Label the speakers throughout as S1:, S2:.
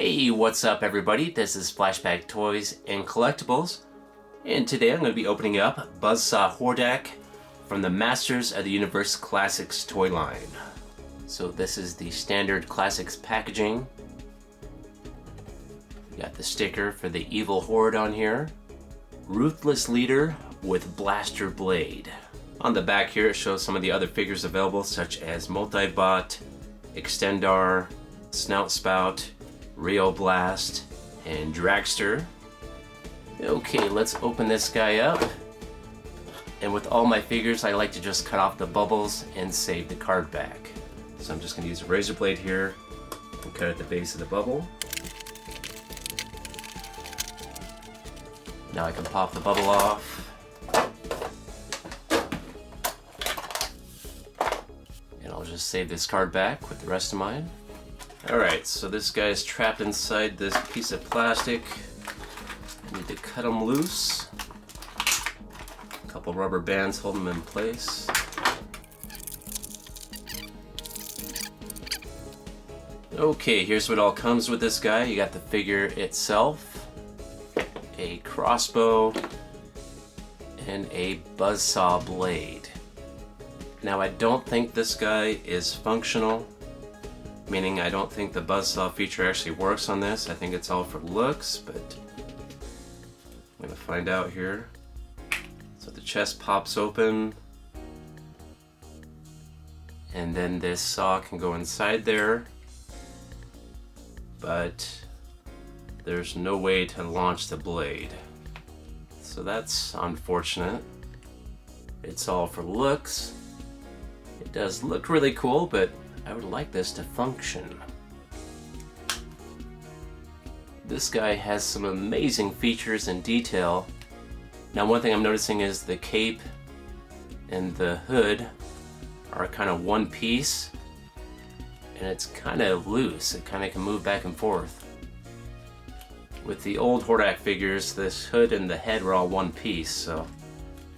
S1: Hey, what's up everybody? This is Flashback Toys and Collectibles, and today I'm going to be opening up Buzzsaw Hordak from the Masters of the Universe Classics toy line. So this is the standard Classics packaging. We got the sticker for the evil Horde on here. Ruthless leader with blaster blade. On the back here it shows some of the other figures available, such as Multibot, Extendar, Snout Spout, Rio Blast, and Dragster. Okay, let's open this guy up. And with all my figures, I like to just cut off the bubbles and save the card back. So I'm just going to use a razor blade here and cut at the base of the bubble. Now I can pop the bubble off. And I'll just save this card back with the rest of mine. Alright, so this guy is trapped inside this piece of plastic. I need to cut him loose. A couple rubber bands hold him in place. Okay, here's what all comes with this guy. You got the figure itself, a crossbow, and a buzzsaw blade. Now I don't think this guy is functional. Meaning I don't think the buzzsaw feature actually works on this. I think it's all for looks, but I'm gonna find out here. So the chest pops open, and then this saw can go inside there, but there's no way to launch the blade. So that's unfortunate. It's all for looks. It does look really cool, but I would like this to function. This guy has some amazing features and detail. Now one thing I'm noticing is the cape and the hood are kind of one piece, and it's kind of loose. It kind of can move back and forth. With the old Hordak figures, this hood and the head were all one piece, so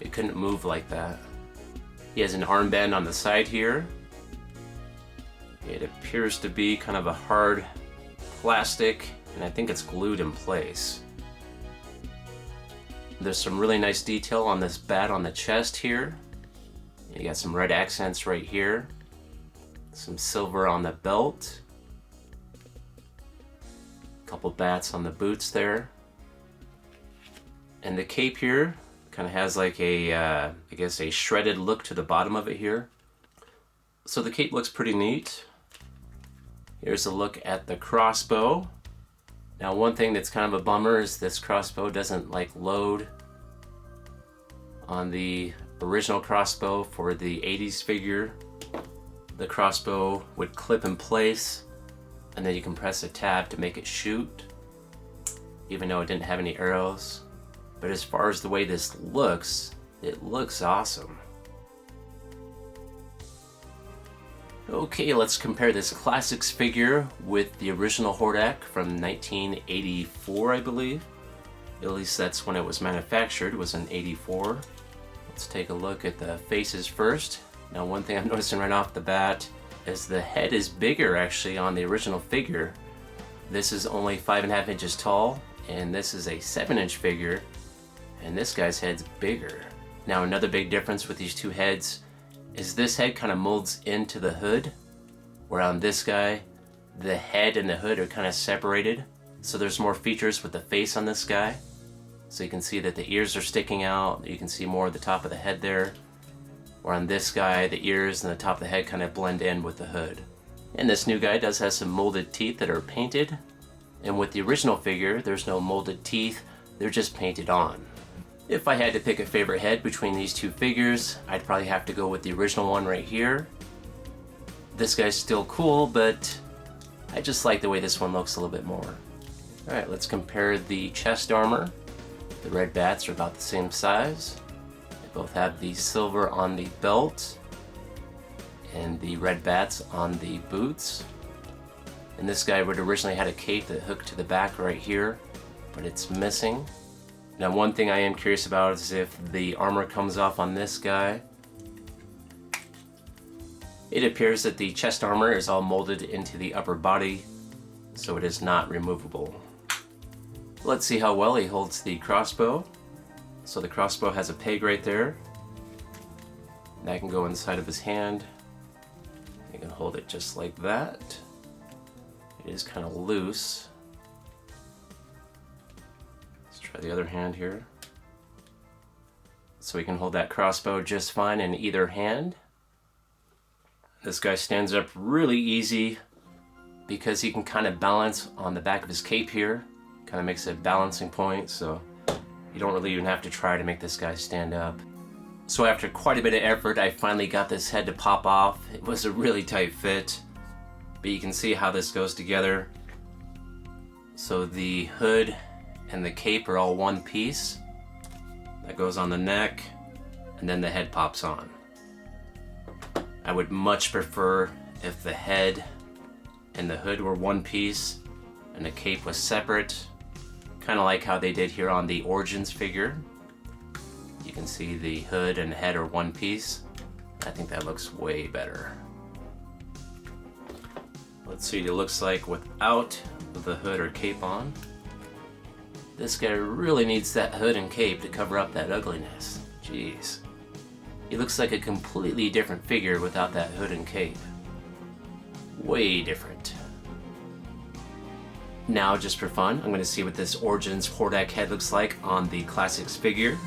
S1: it couldn't move like that. He has an armband on the side here. It appears to be kind of a hard plastic, and I think it's glued in place. There's some really nice detail on this bat on the chest here. You got some red accents right here. Some silver on the belt. A couple bats on the boots there. And the cape here kind of has like a, I guess a shredded look to the bottom of it here. So the cape looks pretty neat. Here's a look at the crossbow. Now one thing that's kind of a bummer is this crossbow doesn't like load on the original crossbow for the 80s figure. The crossbow would clip in place, and then you can press a tab to make it shoot, even though it didn't have any arrows. But as far as the way this looks, it looks awesome. Okay, let's compare this Classics figure with the original Hordak from 1984, I believe. At least that's when it was manufactured, was in 84. Let's take a look at the faces first. Now one thing I'm noticing right off the bat is the head is bigger actually on the original figure. This is only 5.5 inches tall, and this is a 7-inch figure, and this guy's head's bigger. Now another big difference with these two heads is this head kind of molds into the hood, where on this guy, the head and the hood are kind of separated. So there's more features with the face on this guy. So you can see that the ears are sticking out. You can see more of the top of the head there. Where on this guy, the ears and the top of the head kind of blend in with the hood. And this new guy does have some molded teeth that are painted. And with the original figure, there's no molded teeth, they're just painted on. If I had to pick a favorite head between these two figures, I'd probably have to go with the original one right here. This guy's still cool, but I just like the way this one looks a little bit more. Alright, let's compare the chest armor. The red bats are about the same size. They both have the silver on the belt and the red bats on the boots. And this guy would originally had a cape that hooked to the back right here, but it's missing. Now one thing I am curious about is if the armor comes off on this guy. It appears that the chest armor is all molded into the upper body, so it is not removable. Let's see how well he holds the crossbow. So the crossbow has a peg right there. That can go inside of his hand. You can hold it just like that. It is kind of loose. Let's try the other hand here. So we can hold that crossbow just fine in either hand. This guy stands up really easy because he can kind of balance on the back of his cape here. Kind of makes a balancing point, so you don't really even have to try to make this guy stand up. So after quite a bit of effort, I finally got this head to pop off. It was a really tight fit, but you can see how this goes together. So the hood and the cape are all one piece. That goes on the neck, and then the head pops on. I would much prefer if the head and the hood were one piece and the cape was separate, kind of like how they did here on the Origins figure. You can see the hood and head are one piece. I think that looks way better. Let's see what it looks like without the hood or cape on. This guy really needs that hood and cape to cover up that ugliness. Jeez. He looks like a completely different figure without that hood and cape. Way different. Now, just for fun, I'm going to see what this Origins Hordak head looks like on the Classics figure.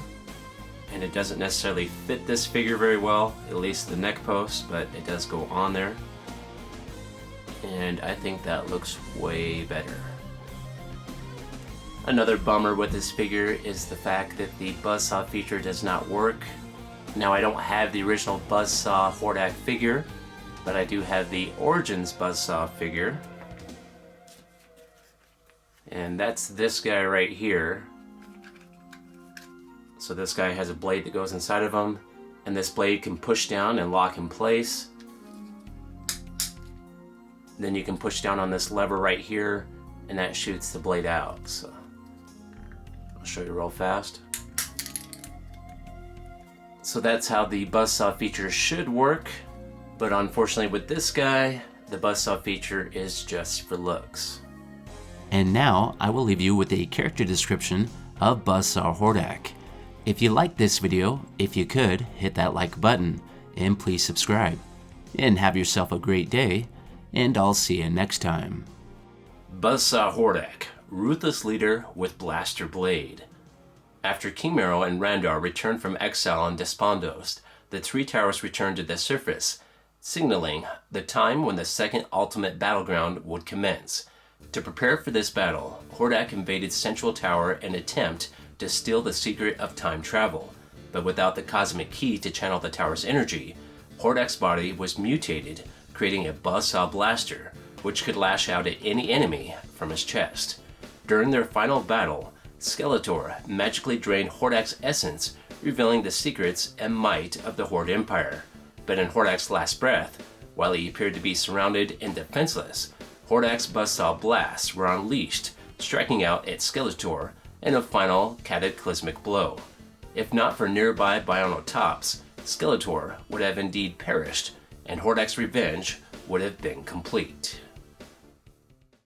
S1: And it doesn't necessarily fit this figure very well, at least the neck post, but it does go on there. And I think that looks way better. Another bummer with this figure is the fact that the buzzsaw feature does not work. Now, I don't have the original buzzsaw Hordak figure, but I do have the Origins buzzsaw figure. And that's this guy right here. So this guy has a blade that goes inside of him, and this blade can push down and lock in place. Then you can push down on this lever right here, and that shoots the blade out. So I'll show you real fast. So that's how the buzzsaw feature should work, but unfortunately with this guy, the buzzsaw feature is just for looks. And now I will leave you with a character description of Buzzsaw Hordak. If you liked this video, if you could, hit that like button, and please subscribe. And have yourself a great day, and I'll see you next time. Buzzsaw Hordak, ruthless leader with blaster blade. After King Miro and Randor returned from exile on Despondos, the three towers returned to the surface, signaling the time when the Second Ultimate Battleground would commence. To prepare for this battle, Hordak invaded Central Tower in an attempt to steal the secret of time travel, but without the cosmic key to channel the tower's energy, Hordak's body was mutated, creating a buzzsaw blaster, which could lash out at any enemy from his chest. During their final battle, Skeletor magically drained Hordak's essence, revealing the secrets and might of the Horde Empire. But in Hordak's last breath, while he appeared to be surrounded and defenseless, Hordak's buzzsaw blasts were unleashed, striking out at Skeletor in a final cataclysmic blow. If not for nearby Bionotops, Skeletor would have indeed perished, and Hordak's revenge would have been complete.